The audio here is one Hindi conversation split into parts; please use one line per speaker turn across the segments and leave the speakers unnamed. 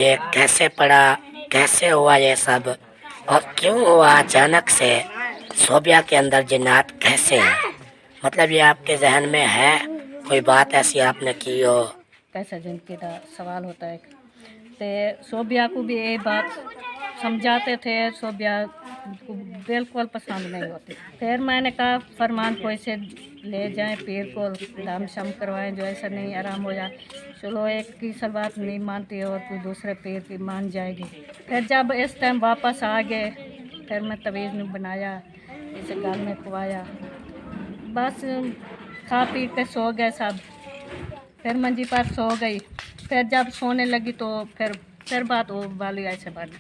ये कैसे पड़ा, कैसे हुआ ये सब, और क्यों हुआ अचानक से? सोबिया के अंदर जिन्नात कैसे हैं? मतलब ये आपके जहन में है कोई बात ऐसी आपने की हो?
कैसा जिनके का सवाल होता है। तो सोबिया को भी ये बात समझाते थे, सोबिया को बिल्कुल पसंद नहीं होती। फिर मैंने कहा फरमान कोई से ले जाएं, पीर को दाम शम करवाएं जो ऐसा नहीं आराम हो जाए। चलो एक की सब बात नहीं मानती हो तो दूसरे पीर की मान जाएगी। फिर जब इस टाइम वापस आ गए, फिर मैं तवीज़ ने बनाया, इसे गाल में खुआया, बस खा पी के सो गए सब। फिर मंजी पर सो गई। फिर जब सोने लगी तो फिर बात वो वाली ऐसे बनी,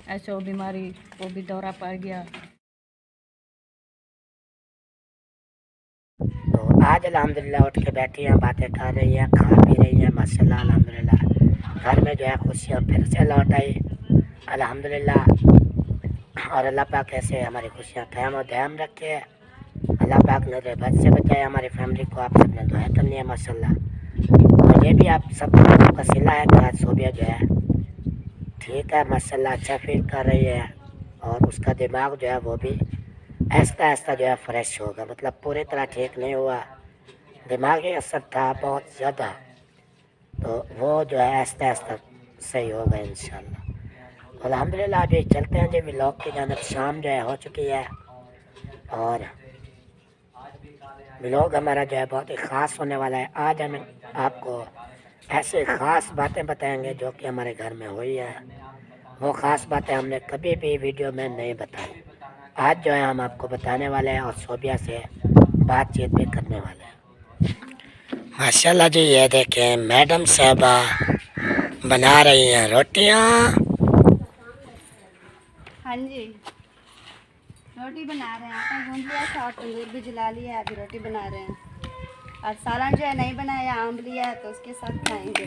ऐसे वो बीमारी, वो भी दौरा पड़ गया।
तो आज अल्हम्दुलिल्लाह उठ के बैठी हैं, बातें कर रही हैं, खा पी रही हैं, माशाल्लाह अल्हम्दुलिल्लाह। घर में जो है खुशियाँ फिर से लौट आई अल्हम्दुलिल्लाह। और अल्लाह पाक ऐसे हमारी खुशियाँ क़याम और दायम रखे। अल्लाह पाक नज़र बद से बचाए हमारी फैमिली को। आप सबने दुआ करनी है माशाल्लाह। और ये भी आप सब का सिला है कि आज सोबिया जो है ठीक है माशाल्लाह, अच्छा फील कर रही है। और उसका दिमाग जो है वो भी आहिस्ता आहिस्ता जो है फ्रेश होगा। मतलब पूरी तरह ठीक नहीं हुआ, दिमागी असर था बहुत ज़्यादा, तो वो जो है आहिस्ता आहिस्ता सही होगा इंशाल्लाह। अल्हम्दुलिल्लाह अभी चलते हैं जी व्लॉग की जानब। शाम जो है हो चुकी है और व्लॉग हमारा जो है बहुत ही ख़ास होने वाला है। आज हम आपको ऐसे ख़ास बातें बताएंगे जो कि हमारे घर में हुई है। वो ख़ास बातें हमने कभी भी वीडियो में नहीं बताई। आज जो है हम आपको बताने वाले हैं और सोबिया से बातचीत भी करने वाले हैं। माशाल्लाह जी, ये देखें मैडम साहबा बना रही हैं रोटियां।
हाँ जी, रोटी बना रहे हैं। आटा गूंद लिया था और तंदूर भी जला लिया है, अभी रोटी बना रहे हैं। और सालन जो है नहीं बनाया, आम लिया है तो उसके साथ खाएंगे।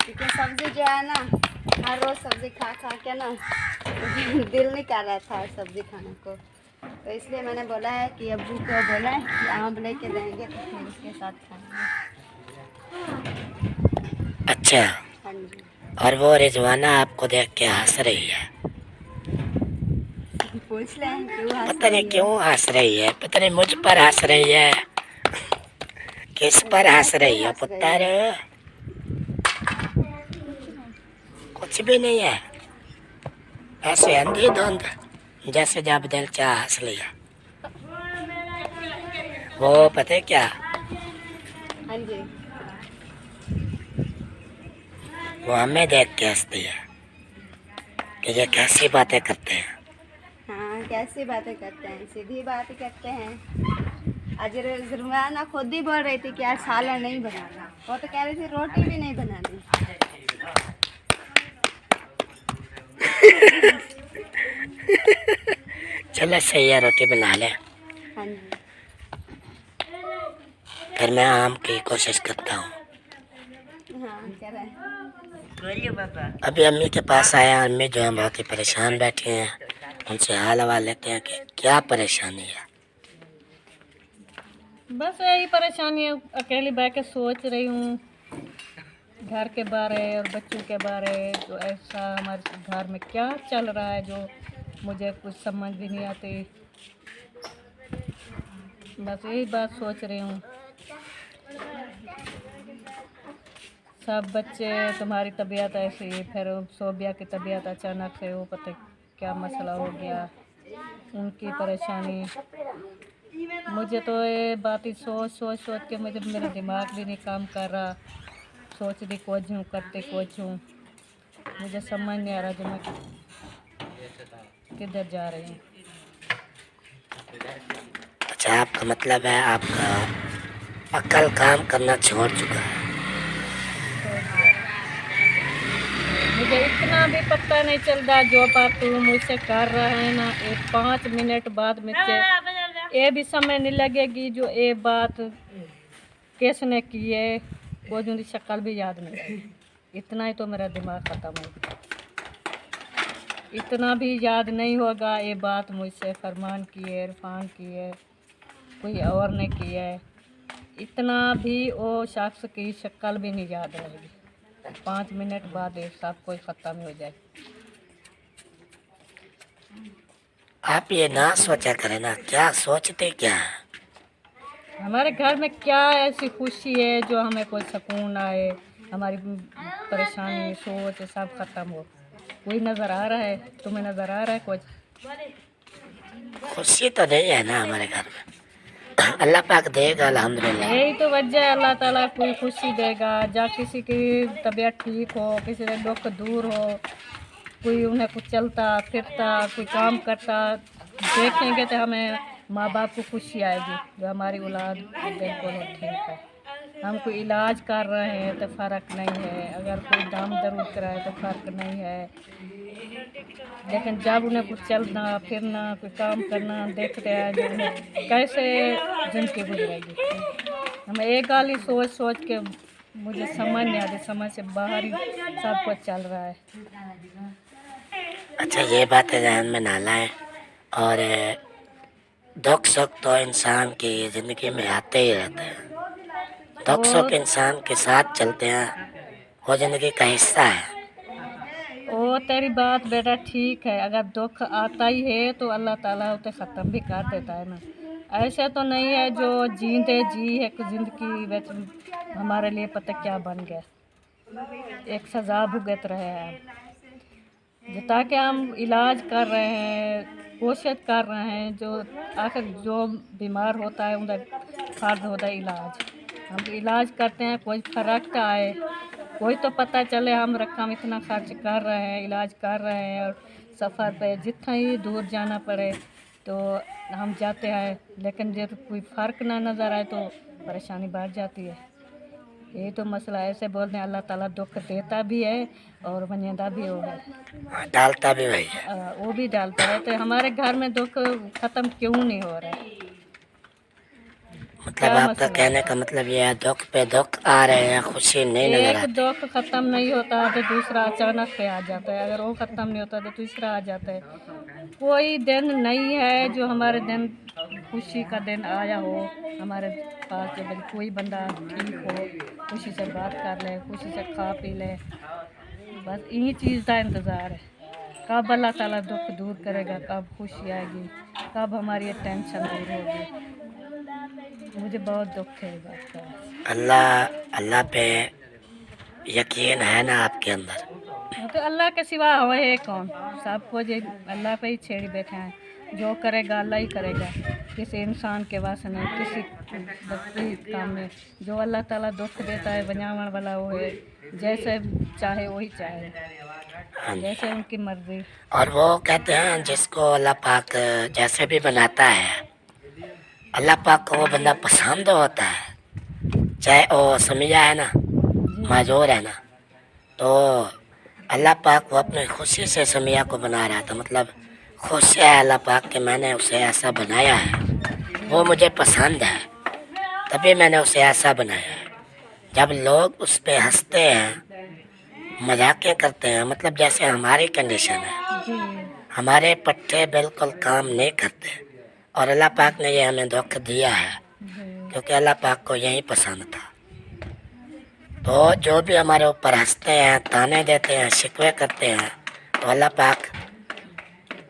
क्योंकि सब्ज़ी जो है ना, हर रोज़ सब्ज़ी खा खा के ना दिल नहीं कर रहा था सब्ज़ी खाने को, तो इसलिए मैंने बोला है कि अब्बू को बोला है कि आम लेके देंगे तो फिर उसके साथ खाएंगे।
अच्छा,
हाँ जी।
और वो रिजवाना आपको देख के हंस रही है।
पूछ लें क्यों हंस
पता नहीं
रही है।
क्यों हंस रही है, पता नहीं मुझ पर हंस रही है, किस पर हंस
क्यों
रही है
हंस रही
पुत्र?
है?
कुछ भी नहीं है, ऐसे अंधी धुंध जैसे जब दिल चाह हंस लिया। वो पता है क्या,
हाँ जी।
वो हमें देख के हंसती है कि ये कैसी बातें करते हैं।
हाँ, कैसी बातें करते हैं, सीधी बात करते हैं। आज जुर्माना खुद ही बोल रही थी कि आज सालन नहीं बनाना, वो तो कह रही थी रोटी भी नहीं बनानी।
चलो सही है, रोटी बना ले,
हाँ जी।
फिर मैं आम की कोशिश करता हूँ।
हाँ, कह रहे हैं।
अभी अम्मी के पास आया, अम्मी जो है बहुत ही परेशान बैठी हैं। उनसे हाल हवाल लेते हैं कि क्या परेशानी है।
बस यही परेशानी है, अकेली बैठ के सोच रही हूँ घर के बारे और बच्चों के बारे। जो ऐसा हमारे घर में क्या चल रहा है जो मुझे कुछ समझ भी नहीं आती। बस यही बात सोच रही हूँ। सब बच्चे, तुम्हारी तबीयत ऐसी, फिर सोबिया की तबीयत अचानक से वो पता क्या मसला हो गया, उनकी परेशानी। मुझे तो ये बात ही सोच सोच सोच के मुझे मेरा दिमाग भी नहीं काम कर रहा। सोच रही कुछ हूँ, करते कुछ हूँ, मुझे समझ नहीं आ रहा कि मैं किधर जा रही हूँ।
अच्छा, आपका मतलब है आपका अक्ल काम करना छोड़ चुका है।
मुझे इतना भी पता नहीं चल रहा जो बात तू मुझसे कर रहा है ना, ये 5 मिनट बाद मुझसे ये भी समय नहीं लगेगी जो ये बात किसने की है, वो जो शक्ल भी याद नहीं। इतना ही तो मेरा दिमाग ख़त्म हो गया। इतना भी याद नहीं होगा ये बात मुझसे फरमान की है, इरफान की है, कोई और ने की है। इतना भी वो शख्स की शक्ल भी नहीं याद रहेगी। 5 मिनट बाद ये सब कुछ ख़त्म हो जाए।
आप ये ना सोचा करें ना, क्या सोचते क्या है?
हमारे घर में क्या ऐसी खुशी है जो हमें कोई सुकून आए, हमारी परेशानी सोच सब ख़त्म हो। कोई नज़र आ रहा है? तुम्हें नज़र आ रहा है कुछ?
खुशी तो नहीं है ना हमारे घर में। अल्लाह पाक देगा अल्हम्दुलिल्लाह।
यही तो वजह है, अल्लाह ताला कोई खुशी देगा। जब किसी की तबीयत ठीक हो, किसी का दुख दूर हो, कोई उन्हें कुछ चलता फिरता कोई काम करता देखेंगे तो हमें माँ बाप को खुशी आएगी जो हमारी औलाद बिल्कुल ठीक है। हम कोई इलाज कर रहे हैं तो फ़र्क नहीं है, अगर कोई दम दर्द कराए तो फ़र्क नहीं है, लेकिन जब उन्हें कुछ चलना फिरना कोई काम करना देखते हैं जो उन्हें कैसे ज़िंदगी गुजरेगी। हमें एक गाल ही सोच सोच के मुझे समझ नहीं आती, समझ से बाहर ही सब कुछ चल रहा है।
अच्छा, ये बातें ध्यान में ना लाएं। और दुख सुख तो इंसान की ज़िंदगी में आते ही रहते हैं। दुख सुख इंसान के साथ चलते हैं, वो ज़िंदगी का हिस्सा है।
ओ तेरी बात बेटा ठीक है, अगर दुख आता ही है तो अल्लाह ताला उसे ख़त्म भी कर देता है ना। ऐसे तो नहीं है जो जींदे जी एक ज़िंदगी विच हमारे लिए पता क्या बन गया, एक सज़ा भुगत रहे हैं जो ताकि हम इलाज कर रहे हैं, कोशिश कर रहे हैं, जो आखिर जो बीमार होता है उनका फ़र्ज होता है इलाज। हम इलाज करते हैं, कोई फ़र्क आए, कोई तो पता चले हम रकम इतना खर्च कर रहे हैं, इलाज कर रहे हैं और सफ़र पे जितना ही दूर जाना पड़े तो हम जाते हैं, लेकिन जब कोई फ़र्क ना नज़र आए तो परेशानी बढ़ जाती है। ये तो मसला ऐसे बोलते हैं, अल्लाह ताला दुख देता भी है और वंजेदा भी हो है,
डालता भी वही है।
वो भी डालता है। तो हमारे घर में दुख ख़त्म क्यों नहीं हो रहा है?
मतलब
क्या
आपका
मसला
कहने
है?
का मतलब ये है, दुख पे दुख आ रहे हैं, खुशी नहीं नजर
एक
आती।
दुख ख़त्म नहीं होता तो दूसरा अचानक से आ जाता है, अगर वो ख़त्म नहीं होता तो दूसरा आ जाता है। कोई दिन नहीं है जो हमारे दिन खुशी का दिन आया हो हमारे पास, जो कोई बंदा ठीक हो, खुशी से बात कर ले, खुशी से खा पी ले, बस इन्हीं चीज़ का इंतज़ार है। कब अल्लाह ताला दुख दूर करेगा, कब खुशी आएगी, कब हमारी ये टेंशन दूर होगी। मुझे बहुत दुख है इस बात का।
अल्लाह अल्लाह पे यकीन है ना आपके अंदर?
तो अल्लाह के सिवा है कौन? सब कुछ अल्लाह पे ही छेड़ी बैठे हैं, जो करेगा अल्लाह ही करेगा, किसी इंसान के वास्ते नहीं, किसी बकरी काम में। जो अल्लाह ताला दुख देता है बनावन वाला वो है, जैसे चाहे वही चाहे,
हाँ जी।
जैसे उनकी मर्जी।
और वो कहते हैं जिसको अल्लाह पाक जैसे भी बनाता है, अल्लाह पाक को वो बंदा पसंद होता है, चाहे वो समिया है ना,
जी
माजूर है ना, तो अल्लाह पाक वो अपनी खुशी से समिया को बना रहा था। मतलब खुश है अल्लाह पाक कि मैंने उसे ऐसा बनाया है, वो मुझे पसंद है, तभी मैंने उसे ऐसा बनाया है। जब लोग उस पर हंसते हैं, मजाकें करते हैं, मतलब जैसे हमारी कंडीशन है,
जी
हमारे पट्टे बिल्कुल काम नहीं करते, और अल्लाह पाक ने ये हमें दुख दिया है
जी
क्योंकि अल्लाह पाक को यही पसंद था। तो जो भी हमारे ऊपर हंसते हैं, ताने देते हैं, शिकवे करते हैं, तो अल्लाह पाक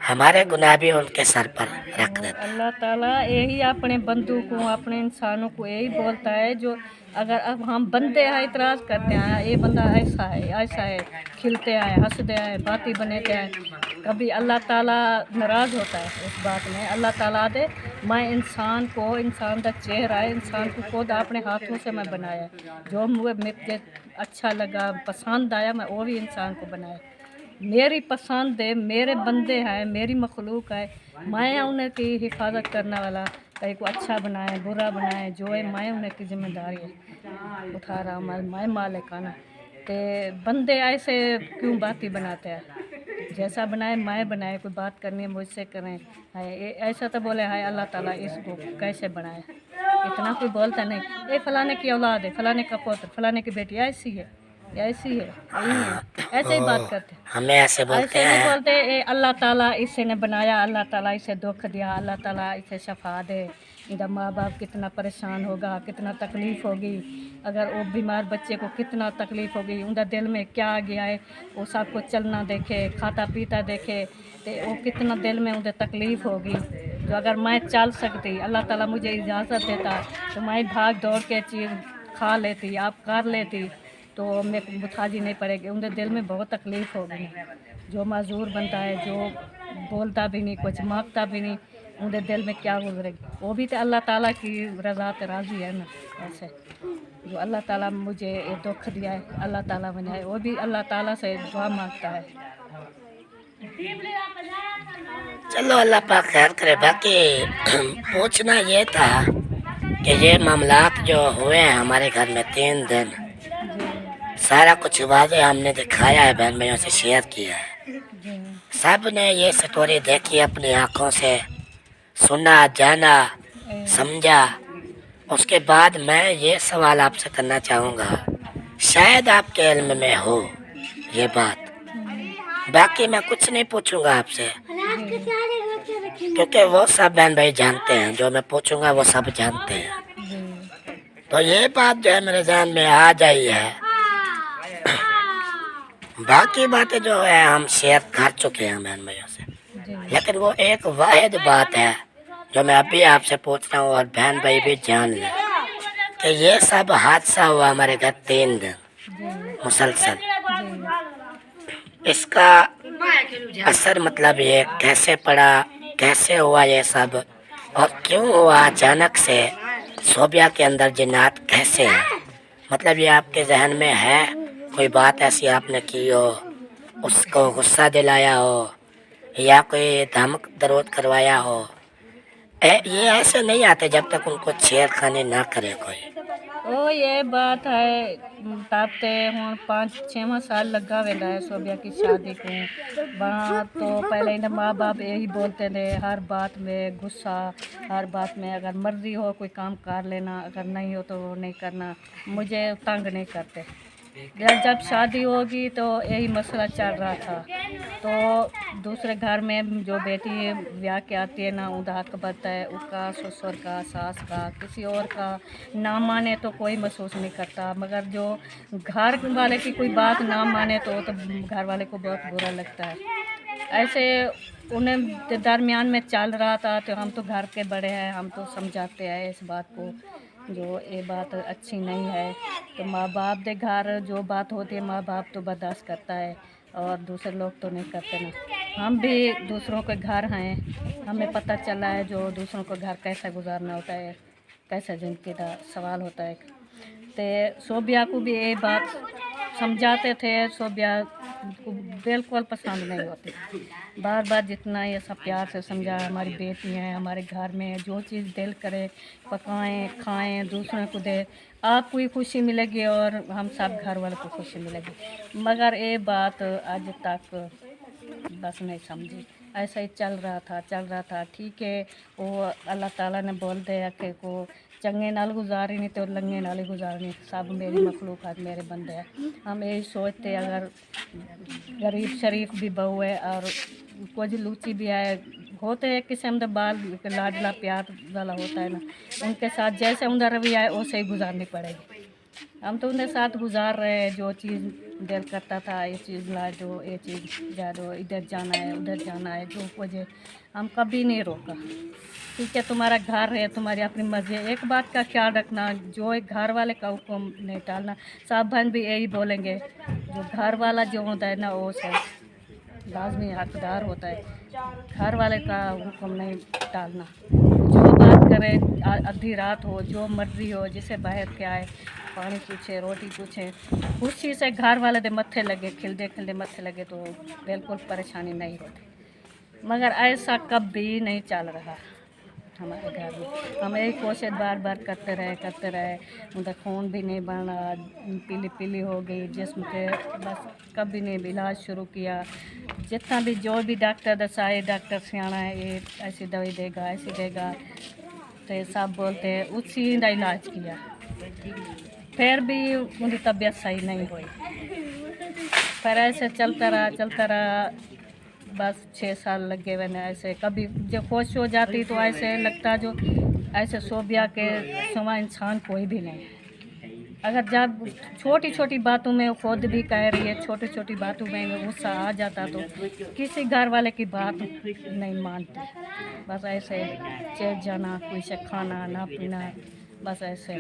हमारे गुनाह भी उनके सर पर रख देता है।
अल्लाह ताला यही अपने बंदों को, अपने इंसानों को यही बोलता है, जो अगर अब हम बंदे हैं इतराज़ करते हैं, ये बंदा ऐसा है ऐसा है, खिलते हैं, हंसते हैं, बातें बनाते हैं, कभी अल्लाह ताला नाराज़ होता है उस बात में। अल्लाह ताला दे मैं इंसान को, इंसान का चेहरा है, इंसान को खुद अपने हाथों से मैं बनाया, जो मुझे अच्छा लगा पसंद आया, मैं वो भी इंसान को बनाया। मेरी पसंद है, मेरे बंदे हैं, मेरी मखलूक है, मैं उन्हें की हिफाजत करने वाला, कहीं को अच्छा बनाए बुरा बनाए, जो है मैं उन्हें की जिम्मेदारी है उठा रहा हूँ, मैं मालिक आना। तो बंदे ऐसे क्यों बाती बनाते हैं? जैसा बनाए मैं बनाए, कोई बात करनी है मुझसे करें, है ऐसा तो बोले हाय अल्लाह ताला इसको कैसे बनाए, इतना कोई बोलता नहीं, ये फलाने की औलाद है, फलाने का पुत्र, फलाने की बेटी ऐसी है, ऐसी है, यही है, ऐसे ही बात करते हैं।
हमें ऐसे बोलते
ऐसे नहीं
हैं।
बोलते ए अल्लाह ताला इसे ने बनाया, अल्लाह ताला इसे दुख दिया, अल्लाह ताला इसे शफा दे, उनका माँ बाप कितना परेशान होगा, कितना तकलीफ़ होगी। अगर वो बीमार बच्चे को कितना तकलीफ़ होगी, उनका दिल में क्या आ गया है, वो सबको चलना देखे, खाता पीता देखे, तो वो कितना दिल में उन्हें तकलीफ़ होगी। जो अगर मैं चल सकती, अल्लाह ताला मुझे इजाज़त देता, तो मैं भाग दौड़ के चीज़ खा लेती, आप कर लेती, तो मेरे को मुताजी नहीं पड़ेगी। उनके दिल में बहुत तकलीफ़ होगी। जो मजदूर बनता है, जो बोलता भी नहीं, कुछ मांगता भी नहीं, उनके दिल में क्या गुजरेगी। वो भी तो अल्लाह ताला की रज़ा पे राज़ी है ना। ऐसे जो अल्लाह ताला मुझे ये दुख दिया है, अल्लाह ताला बनाए, वो भी अल्लाह ताला से दुआ मांगता है।
चलो अल्लाह पाक खैर करे। बाकी पूछना ये था कि ये मामलात जो हुए हैं हमारे घर में 3 दिन, सारा कुछ वाज़े हमने दिखाया है, बहन भाइयों से शेयर किया है। सब ने ये स्टोरी देखी, अपनी आँखों से सुना, जाना, समझा। उसके बाद मैं ये सवाल आपसे करना चाहूँगा, शायद आपके इल्म में हो ये बात, बाकी मैं कुछ नहीं पूछूंगा आपसे, क्योंकि वो सब बहन भाई जानते हैं, जो मैं पूछूंगा वो सब जानते हैं। तो ये बात जो है मेरे ध्यान में आ जाई है। बाकी बातें जो है हम शेयर कर चुके हैं बहन भाइयों से, लेकिन वो एक वाहिद बात है जो मैं अभी आपसे पूछ रहा हूँ और बहन भाई भी जान लें कि ये सब हादसा हुआ हमारे घर 3 दिन मुसलसल। इसका असर मतलब ये कैसे पड़ा, कैसे हुआ ये सब, और क्यों हुआ अचानक से, सोबिया के अंदर जिन्नात कैसे है, मतलब ये आपके जहन में है कोई बात ऐसी आपने की हो, उसको गुस्सा दिलाया हो या कोई धमक दरोद करवाया हो। ये ऐसे नहीं आते जब तक उनको छेड़खानी ना करे कोई।
ओ ये बात है, तब ते हूँ 5-6 साल लगा वेंदा है सोबिया की शादी को। वहाँ तो पहले इन्हें माँ बाप यही बोलते थे, हर बात में गुस्सा, हर बात में अगर मर्जी हो कोई काम कर लेना, अगर नहीं हो तो नहीं करना, मुझे तंग नहीं करते। जब शादी होगी तो यही मसला चल रहा था। तो दूसरे घर में जो बेटी ब्याह के आती है ना, उनका हक बनता है, उसका ससुर का, सास का, किसी और का ना माने तो कोई महसूस नहीं करता, मगर जो घर वाले की कोई बात ना माने तो घर वाले को बहुत बुरा लगता है। ऐसे उन्हें दरमियान में चल रहा था, तो हम तो घर के बड़े हैं, हम तो समझाते हैं इस बात को, जो ये बात अच्छी नहीं है। तो माँ बाप दे घर जो बात होती है, माँ बाप तो बर्दाश्त करता है और दूसरे लोग तो नहीं करते ना। हम भी दूसरों के घर हैं, हमें पता चला है जो दूसरों को घर कैसा गुजारना होता है, कैसा ज़िंदगी का सवाल होता है। तो सोबिया को भी ये बात समझाते थे, सोबिया को बिल्कुल पसंद नहीं होती। बार बार जितना ये सब प्यार से समझा, हमारी बेटी हैं, हमारे घर में जो चीज़ दिल करे पकाएं, खाएं, दूसरों को दे, आपको ही खुशी मिलेगी और हम सब घर वालों को खुशी मिलेगी। मगर ये बात आज तक बस नहीं समझी, ऐसा ही चल रहा था। ठीक है, वो अल्लाह ताला ने बोल दिया कि को चंगे नाल गुजारी नहीं तो लंगे नाल ही गुजारनी, सब मेरी मखलूक़ात मेरे बंदे हैं। हम यही सोचते अगर गरीब शरीफ भी बहू है और कुछ लूची भी है, होते हैं किस्म के बाल लाडला प्यार वाला होता है ना, उनके साथ जैसे उनका रवैया है वैसे ही गुजारनी पड़ेगी। हम तो उनके साथ गुजार रहे हैं, जो चीज़ दिल करता था ये चीज़ ला दो, ये चीज़ जा दो, इधर जाना है उधर जाना है, जो वजह हम कभी नहीं रोका। ठीक है, तुम्हारा घर है, तुम्हारी अपनी मर्जी है, एक बात का ख्याल रखना, जो एक घर वाले का हुक्म नहीं टालना। साहब बहन भी यही बोलेंगे, जो घर वाला जो होता है ना वो सब लाजमी हकदार होता है, घर वाले का हुक्म नहीं टालना। जो बात करे, आधी रात हो, जो मर्जी हो, जिसे बाहर के आए, पानी पूछे, रोटी पूछे, खुशी से घर वाले दे मत्थे लगे, खिलदे खिलदे मत्थे लगे तो बिल्कुल परेशानी नहीं होती। मगर ऐसा कभी नहीं चल रहा हमारे घर में। हम यही कोशिश बार बार करते रहे, उनका खून भी नहीं बढ़ा, पीली पीली हो गई जिस्म पे, बस कभी नहीं इलाज शुरू किया। जितना भी जो भी डॉक्टर दसाए, डॉक्टर सियाना है, ये ऐसी दवाई देगा, ऐसी देगा, तो सब बोलते हैं, उसी का इलाज किया, फिर भी उनकी तबीयत सही नहीं हुई। फिर ऐसे चलता रहा, बस 6 साल लग गए मैंने। ऐसे कभी जब होश हो जाती तो ऐसे लगता जो ऐसे सोबिया के सिवा इंसान कोई भी नहीं है। अगर जब छोटी छोटी बातों में वो खुद भी कह रही है, छोटी छोटी बातों में गुस्सा आ जाता तो किसी घर वाले की बात नहीं मानती। बस ऐसे चेत जाना, कोई से खाना ना पीना, बस ऐसे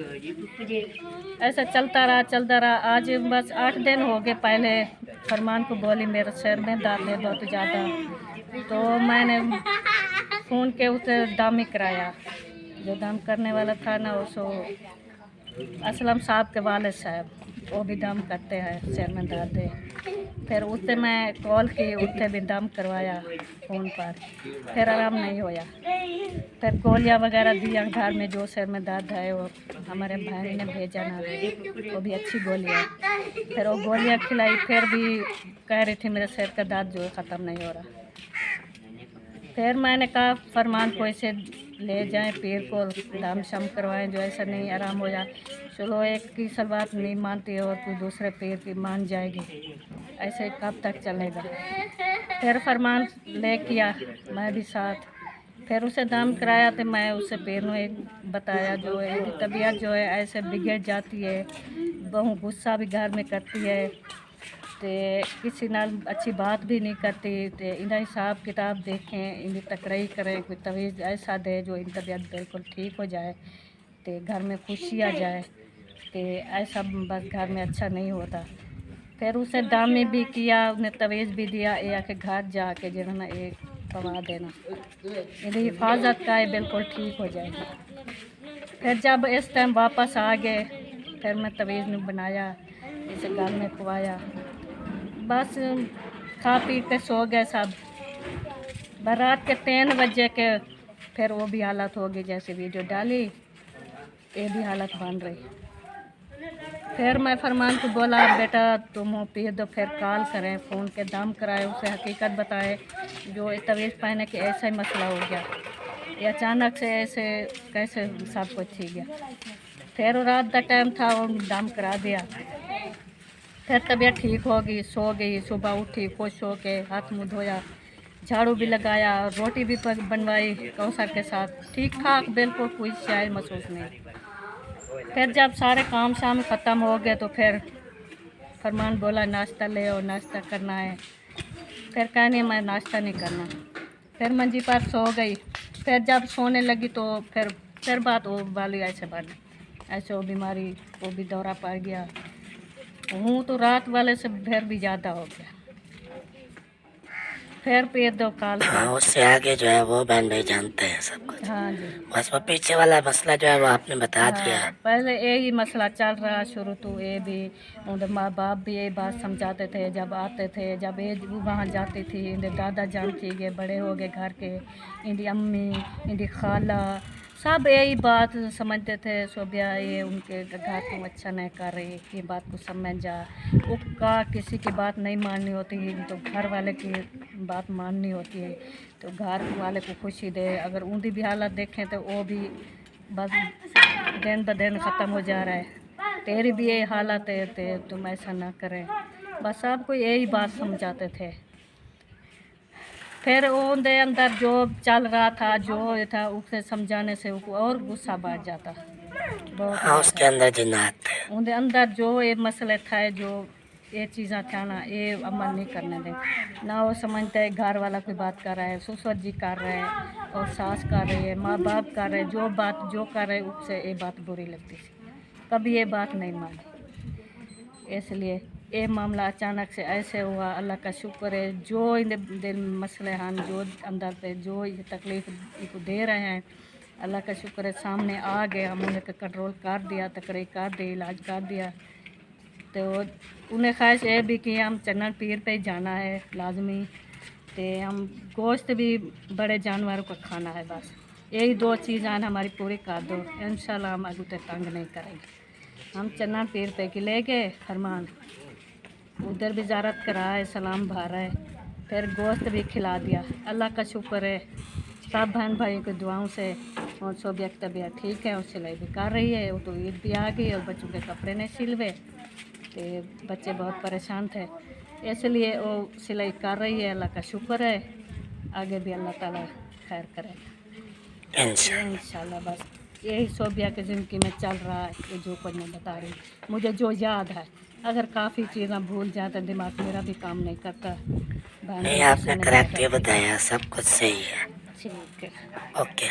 ऐसे चलता रहा। आज बस 8 दिन हो गए। पहले फरमान को बोली मेरे सिर में दर्द है बहुत ज़्यादा, तो मैंने फ़ोन के उसे दम ही कराया। जो दम करने वाला था ना उसको असलम साहब के वालिद साहब, वो भी दम करते हैं सिर में दर्द है। फिर उससे मैं कॉल की, उससे भी दम करवाया फ़ोन पर, फिर आराम नहीं होया। फिर गोलियां वगैरह दिया घर में, जो सिर में दर्द है वो हमारे भाई ने भेजा ना, वो भी अच्छी गोलियां। फिर वो गोलियां खिलाई, फिर भी कह रही थी मेरे सिर का दर्द जो है ख़त्म नहीं हो रहा। फिर मैंने कहा फरमान को ऐसे ले जाएं पीर को, दम शम करवाएं, जो ऐसा नहीं आराम हो जाए। चलो एक की सलवात नहीं मानती और कोई दूसरे पीर की मान जाएगी, ऐसे कब तक चलेगा। फिर फरमान ले किया, मैं भी साथ। फिर उसे दम कराया तो मैं उसे पीर ने बताया जो है तबीयत जो है ऐसे बिगड़ जाती है, बहुत गुस्सा भी घर में करती है, तो किसी नाल अच्छी बात भी नहीं करती। तो इन्हें हिसाब किताब देखें, इन्हें तकराई करें, कोई तवीज़ ऐसा दे जो इन तबीयत बिल्कुल ठीक हो जाए, तो घर में खुशी आ जाए। तो ऐसा बस घर में अच्छा नहीं होता। फिर उसे दामी भी किया, उन्हें तवीज़ भी दिया, ये आके घर जाके जो है ना एक पवा देना, इन्हें हिफाजत का है, बिल्कुल ठीक हो जाएगी। फिर जब इस टाइम वापस आ गए, फिर मैं तवीज़ में बनाया, इसे घर में खुआया, बस खा पी के सो गए सब। बारात के 3 बजे के फिर वो भी हालत हो गई, जैसे वीडियो डाली ये भी हालत बन रही। फिर मैं फरमान को बोला बेटा तुम हो पी दो, फिर कॉल करें, फ़ोन के दम कराए, उसे हकीकत बताए जो तवीज़ पहने के ऐसा ही मसला हो गया, ये अचानक से ऐसे कैसे सब कुछ ठीक गया। फिर रात का टाइम था, वो दम करा दिया। फिर तबीयत ठीक हो गई, सो गई, सुबह उठी खुश हो के हाथ मुँह धोया, झाड़ू भी लगाया, रोटी भी बनवाई कौसर के साथ, ठीक ठाक बिल्कुल कोई शिकायत महसूस नहीं। फिर जब सारे काम शाम ख़त्म हो गए तो फिर फरमान बोला नाश्ता ले आओ, नाश्ता करना है। फिर कहने मैं नाश्ता नहीं करना। फिर मंजी पर सो गई। फिर जब सोने लगी तो फिर बात वो वाली ऐसे बनी, ऐसे वो बीमारी, वो भी दौरा पड़ गया। हूँ तो रात वाले से फिर भी ज़्यादा हो गया। फिर पेट दो काल।
हाँ, उससे आगे जो है वो बहन भाई जानते हैं सब कुछ।
हाँ जी,
बस वो पीछे वाला मसला जो है वो आपने बता दिया।
हाँ, पहले यही मसला चल रहा शुरू तो, ये भी उनके माँ बाप भी यही बात समझाते थे जब आते थे, जब ये वहाँ जाती थी, इनके दादा जान थी गए, बड़े हो गए घर के, इनकी अम्मी, इनकी खाला, सब यही बात समझते थे। सोबिया ये उनके घर को अच्छा नहीं कर रही, ये बात को समझ जा, उसका किसी की बात नहीं माननी होती, तो घर वाले की बात माननी होती है, तो घर वाले को खुशी दे। अगर उनकी भी हालत देखें तो वो भी बस दिन ब दिन ख़त्म हो जा रहा है, तेरी भी यही हालत है, तो तुम ऐसा ना करें, बस सबको यही बात समझाते थे। फिर उनके अंदर जो चल रहा था, जो था, उसे समझाने से उनको और गुस्सा बढ़ जाता बहुत।
हाँ, उसके अंदर जिन्नात थे।
उनके अंदर जो ये मसले था, जो ये चीज़ें था ना, ये अमल नहीं करने दें ना। वो समझते हैं घर वाला कोई बात कर रहा है, ससुर जी कर रहे हैं और सास कर रही है, माँ बाप कर रहे हैं, जो कर रहे हैं उससे ये बात बुरी लगती थी, कभी ये बात नहीं मानी। इसलिए ये मामला अचानक से ऐसे हुआ। अल्लाह का शुक्र है, जो इन दिल मसले हैं, जो अंदर पे जो ये तकलीफ़ इनको दे रहे हैं, अल्लाह का शुक्र है सामने आ गए, हम उन्हें कंट्रोल कर दिया, तकरीर कर दी, इलाज कर दिया। तो उन्हें ख्वाहिश ये भी कि हम चन्नन पीर पे जाना है लाजमी, तो हम गोश्त भी बड़े जानवरों को खाना है, बस यही 2 चीज़ हमारी पूरी कर दो, इंशाल्लाह हम आगे तंग नहीं करेंगे। हम चन्नन पीर पे के ले गए फरमान, उधर भी ज़ियारत कराए, सलाम भरा है, फिर गोश्त भी खिला दिया। अल्लाह का शुक्र है सब बहन भाइयों की दुआओं से, और सोबिया की तबीयत ठीक है, और सिलाई भी कर रही है। वो तो ईद भी आ गई और बच्चों के कपड़े नहीं सिलवे, तो बच्चे बहुत परेशान थे, इसलिए वो सिलाई कर रही है। अल्लाह का शुक्र है, आगे भी अल्लाह ताला खैर करेगा इंशाल्लाह। बस यही सोबिया की ज़िंदगी में चल रहा है, ये जो कुछ मैं बता रही हूँ। मुझे जो याद है, अगर काफ़ी चीज़ें भूल जाए तो दिमाग मेरा भी काम नहीं करता।
नहीं, आपने करेक्ट ही बताया, सब कुछ सही है।
ठीक है।
ओके।